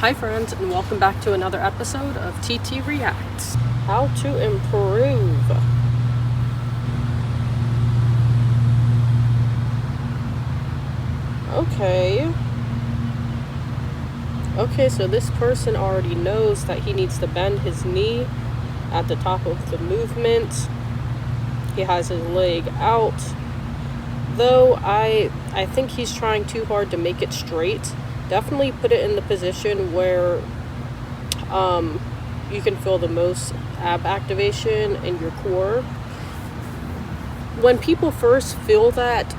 Hi friends, and welcome back to another episode of TT Reacts. How to improve. Okay, so this person already knows that he needs to bend his knee at the top of the movement. He has his leg out. Though I think he's trying too hard to make it straight. Definitely put it in the position where you can feel the most ab activation in your core. When people first feel that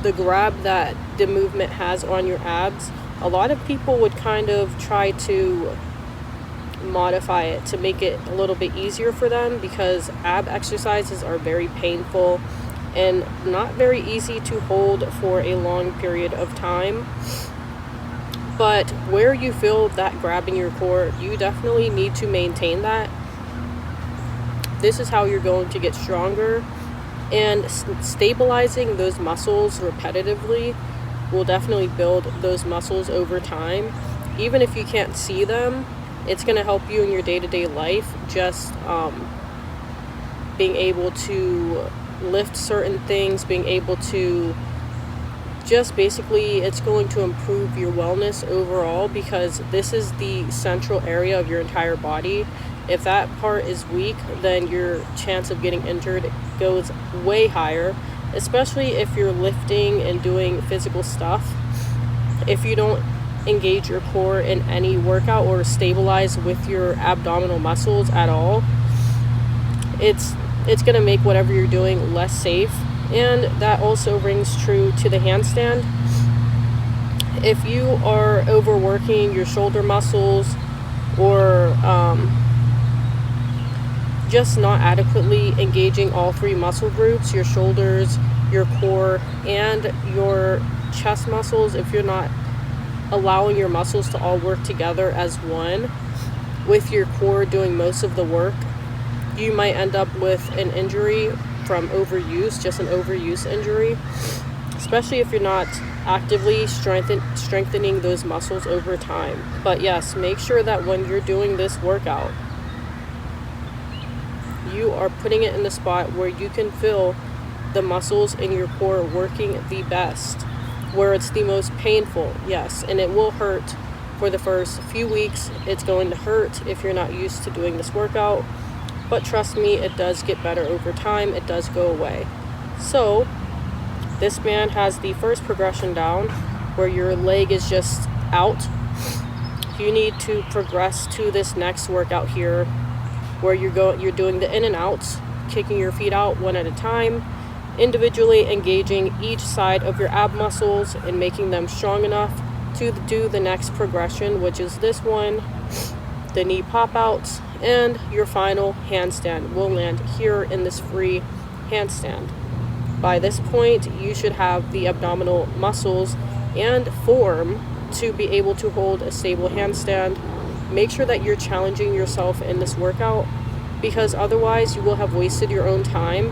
the grab that the movement has on your abs, a lot of people would kind of try to modify it to make it a little bit easier for them, because ab exercises are very painful and not very easy to hold for a long period of time. But where you feel that grab in your core, you definitely need to maintain that. This is how you're going to get stronger, and stabilizing those muscles repetitively will definitely build those muscles over time. Even if you can't see them, it's going to help you in your day-to-day life, just being able to lift certain things, being able to just basically, it's going to improve your wellness overall, because this is the central area of your entire body. If that part is weak, then your chance of getting injured goes way higher, especially if you're lifting and doing physical stuff. If you don't engage your core in any workout or stabilize with your abdominal muscles at all, it's going to make whatever you're doing less safe. And that also rings true to the handstand. If you are overworking your shoulder muscles, or just not adequately engaging all three muscle groups, your shoulders, your core, and your chest muscles, if you're not allowing your muscles to all work together as one, with your core doing most of the work, you might end up with an injury from overuse, just an overuse injury, especially if you're not actively strengthening those muscles over time. But yes, make sure that when you're doing this workout, you are putting it in the spot where you can feel the muscles in your core working the best, where it's the most painful. Yes, and it will hurt for the first few weeks. It's going to hurt if you're not used to doing this workout. But trust me, it does get better over time. It does go away. So this man has the first progression down, where your leg is just out. You need to progress to this next workout here, where you're doing the in and outs, kicking your feet out one at a time, individually engaging each side of your ab muscles and making them strong enough to do the next progression, which is this one, the knee pop outs. And your final handstand will land here in this free handstand. By this point, you should have the abdominal muscles and form to be able to hold a stable handstand. Make sure that you're challenging yourself in this workout, because otherwise you will have wasted your own time,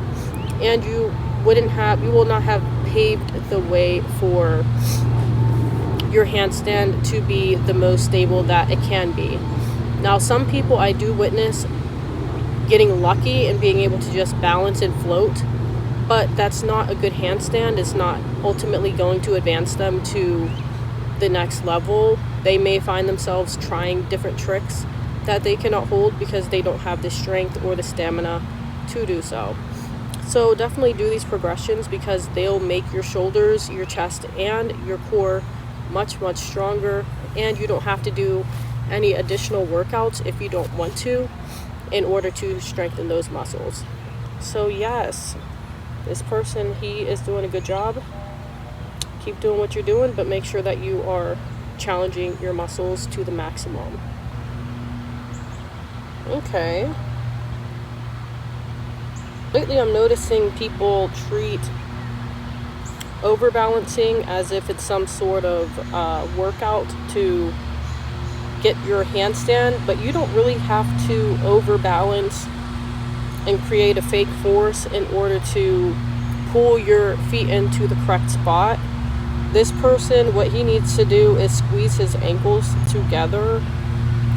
and you will not have paved the way for your handstand to be the most stable that it can be. Now, some people I do witness getting lucky and being able to just balance and float, but that's not a good handstand. It's not ultimately going to advance them to the next level. They may find themselves trying different tricks that they cannot hold because they don't have the strength or the stamina to do so. So definitely do these progressions, because they'll make your shoulders, your chest, and your core much, much stronger, and you don't have to do any additional workouts if you don't want to, in order to strengthen those muscles. So yes, this person, he is doing a good job. Keep doing what you're doing, but make sure that you are challenging your muscles to the maximum. Okay. Lately I'm noticing people treat overbalancing as if it's some sort of workout to get your handstand, but you don't really have to overbalance and create a fake force in order to pull your feet into the correct spot. This person, what he needs to do is squeeze his ankles together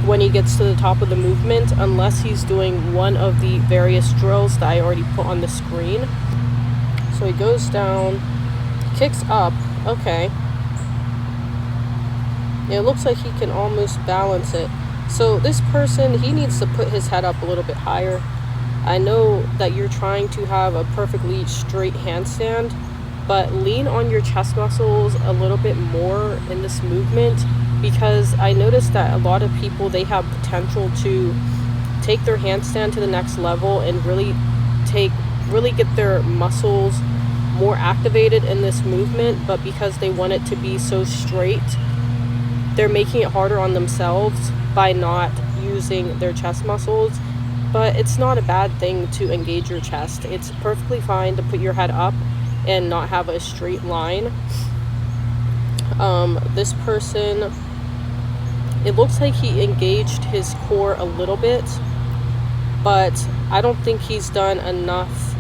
when he gets to the top of the movement, unless he's doing one of the various drills that I already put on the screen. So he goes down, kicks up. Okay. It looks like he can almost balance it. So this person, he needs to put his head up a little bit higher. I know that you're trying to have a perfectly straight handstand, but lean on your chest muscles a little bit more in this movement, because I noticed that a lot of people, they have potential to take their handstand to the next level and really get their muscles more activated in this movement, but because they want it to be so straight, they're making it harder on themselves by not using their chest muscles. But it's not a bad thing to engage your chest. It's perfectly fine to put your head up and not have a straight line. This person, it looks like he engaged his core a little bit, but I don't think he's done enough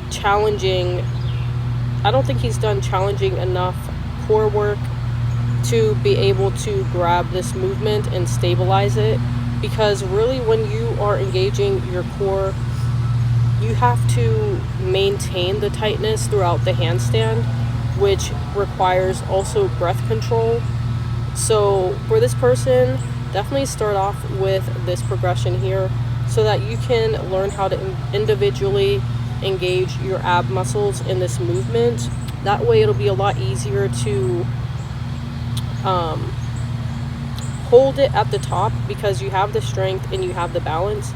challenging enough core work to be able to grab this movement and stabilize it. Because really, when you are engaging your core, you have to maintain the tightness throughout the handstand, which requires also breath control. So for this person, definitely start off with this progression here so that you can learn how to individually engage your ab muscles in this movement. That way it'll be a lot easier to hold it at the top, because you have the strength and you have the balance.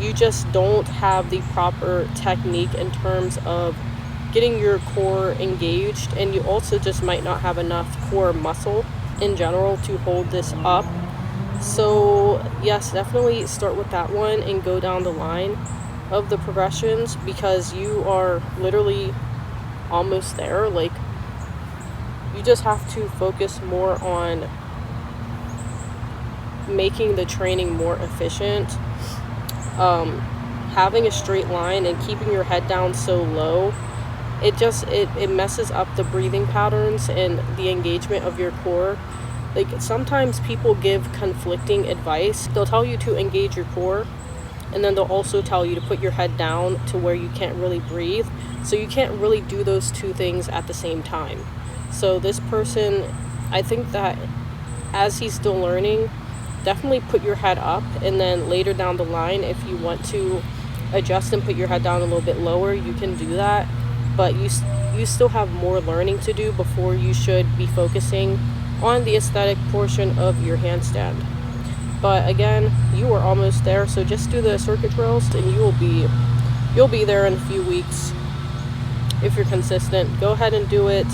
You just don't have the proper technique in terms of getting your core engaged, and you also just might not have enough core muscle in general to hold this up. So yes, definitely start with that one and go down the line of the progressions, because you are literally almost there. Like, you just have to focus more on making the training more efficient. Having a straight line and keeping your head down so low, it messes up the breathing patterns and the engagement of your core. Like, sometimes people give conflicting advice. They'll tell you to engage your core, and then they'll also tell you to put your head down to where you can't really breathe. So you can't really do those two things at the same time. So this person, I think that as he's still learning, definitely put your head up, and then later down the line, if you want to adjust and put your head down a little bit lower, you can do that. But you still have more learning to do before you should be focusing on the aesthetic portion of your handstand. But again, you are almost there, so just do the circuit drills and you'll be there in a few weeks if you're consistent. Go ahead and do it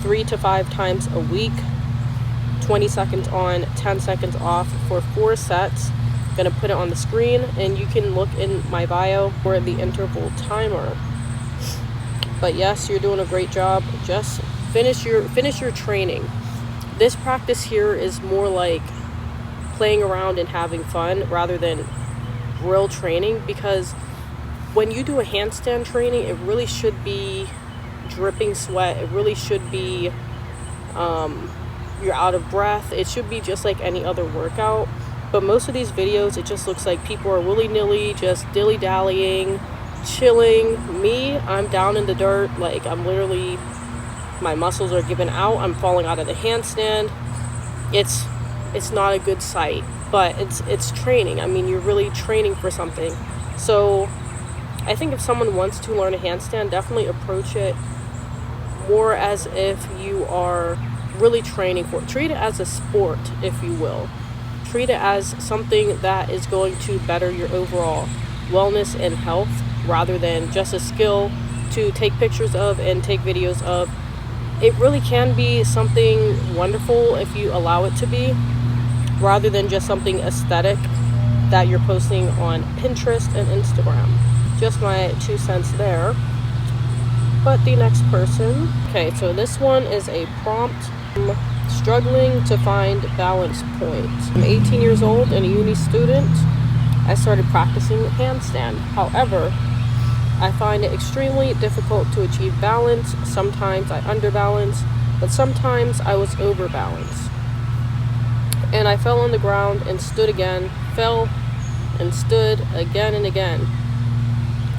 3 to 5 times a week, 20 seconds on, 10 seconds off for 4 sets. I'm gonna put it on the screen, and you can look in my bio for the interval timer. But yes, you're doing a great job. Just finish your training. This practice here is more like playing around and having fun rather than real training, because when you do a handstand training, it really should be dripping sweat. It really should be you're out of breath. It should be just like any other workout. But most of these videos, it just looks like people are willy-nilly just dilly-dallying, chilling. Me, I'm down in the dirt. Like, I'm literally, my muscles are giving out. I'm falling out of the handstand. It's not a good sight, but it's training. I mean, you're really training for something. So I think if someone wants to learn a handstand, definitely approach it more as if you are really training for it. Treat it as a sport, if you will. Treat it as something that is going to better your overall wellness and health, rather than just a skill to take pictures of and take videos of. It really can be something wonderful if you allow it to be, rather than just something aesthetic that you're posting on Pinterest and Instagram. Just my 2 cents there. But the next person, okay, so this one is a prompt. Struggling to find balance points. I'm 18 years old and a uni student. I started practicing handstand. However, I find it extremely difficult to achieve balance. Sometimes I underbalance, but sometimes I was overbalanced. And I fell on the ground and stood again, fell and stood again and again.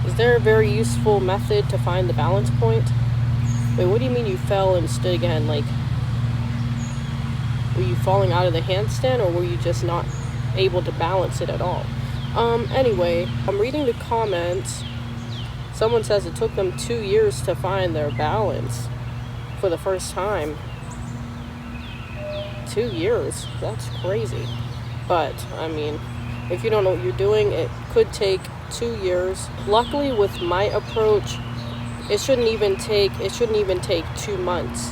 Is there a very useful method to find the balance point? Wait, what do you mean you fell and stood again? Like, were you falling out of the handstand, or were you just not able to balance it at all? Anyway, I'm reading the comments. Someone says it took them 2 years to find their balance for the first time. 2 years? That's crazy. But, I mean, if you don't know what you're doing, it could take 2 years. Luckily, with my approach, it shouldn't even take 2 months,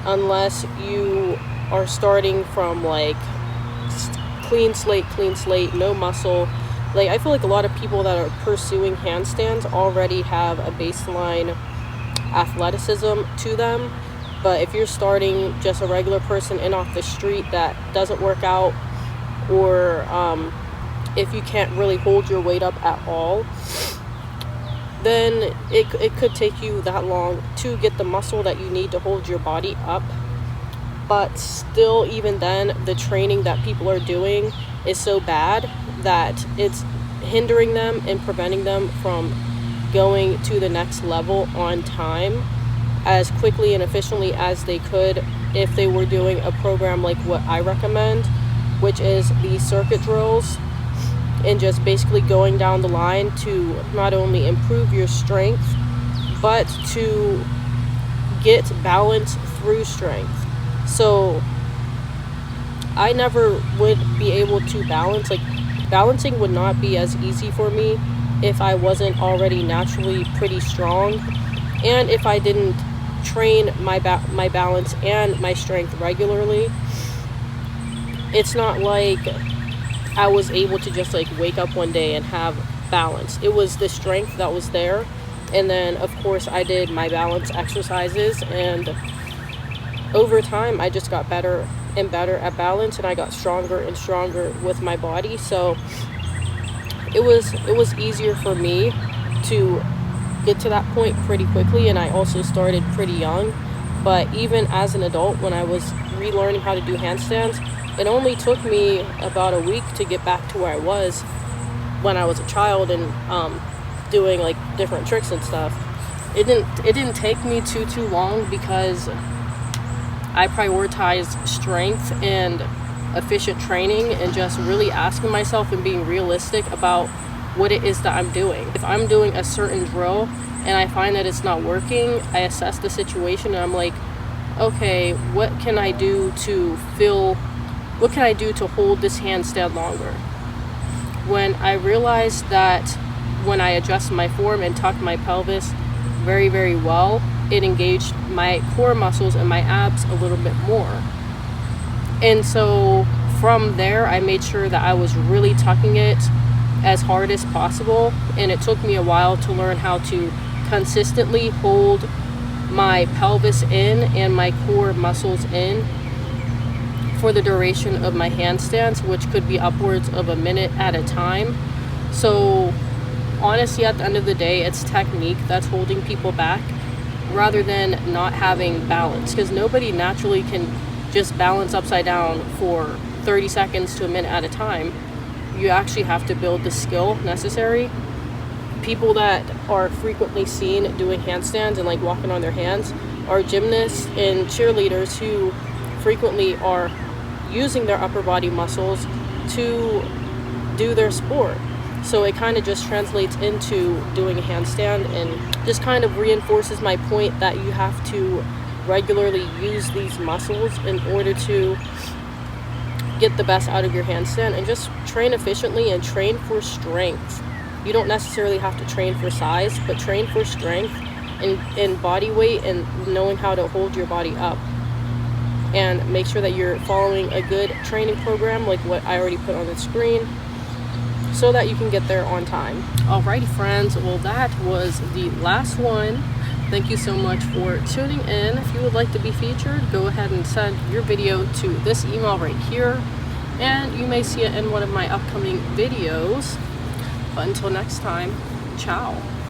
unless you are starting from like clean slate, no muscle. Like, I feel like a lot of people that are pursuing handstands already have a baseline athleticism to them. But if you're starting just a regular person in off the street that doesn't work out, or if you can't really hold your weight up at all, then it could take you that long to get the muscle that you need to hold your body up. But still, even then, the training that people are doing is so bad that it's hindering them and preventing them from going to the next level on time as quickly and efficiently as they could if they were doing a program like what I recommend, which is the circuit drills, and just basically going down the line to not only improve your strength, but to get balance through strength. So I never would be able to balance. Like, balancing would not be as easy for me if I wasn't already naturally pretty strong, and if I didn't train my balance and my strength regularly. It's not like I was able to just like wake up one day and have balance. It was the strength that was there, and then of course I did my balance exercises, and over time I just got better and better at balance, and I got stronger and stronger with my body. So it was easier for me to get to that point pretty quickly, and I also started pretty young. But even as an adult, when I was relearning how to do handstands, it only took me about a week to get back to where I was when I was a child, and doing like different tricks and stuff. It didn't take me too long, because I prioritized strength and efficient training, and just really asking myself and being realistic about what it is that I'm doing. If I'm doing a certain drill and I find that it's not working, I assess the situation and I'm like, okay, what can I do to hold this handstand longer? When I realized that when I adjusted my form and tucked my pelvis very, very well, it engaged my core muscles and my abs a little bit more. And so from there, I made sure that I was really tucking it as hard as possible, and it took me a while to learn how to consistently hold my pelvis in and my core muscles in for the duration of my handstands, which could be upwards of a minute at a time. So honestly, at the end of the day, it's technique that's holding people back rather than not having balance, because nobody naturally can just balance upside down for 30 seconds to a minute at a time. You actually have to build the skill necessary. People that are frequently seen doing handstands and like walking on their hands are gymnasts and cheerleaders who frequently are using their upper body muscles to do their sport. So it kind of just translates into doing a handstand, and just kind of reinforces my point that you have to regularly use these muscles in order to get the best out of your handstand, and just train efficiently and train for strength. You don't necessarily have to train for size, but train for strength and body weight, and knowing how to hold your body up, and make sure that you're following a good training program like what I already put on the screen, so that you can get there on time. Alrighty friends, well that was the last one. Thank you so much for tuning in. If you would like to be featured, go ahead and send your video to this email right here, and you may see it in one of my upcoming videos. But until next time, ciao.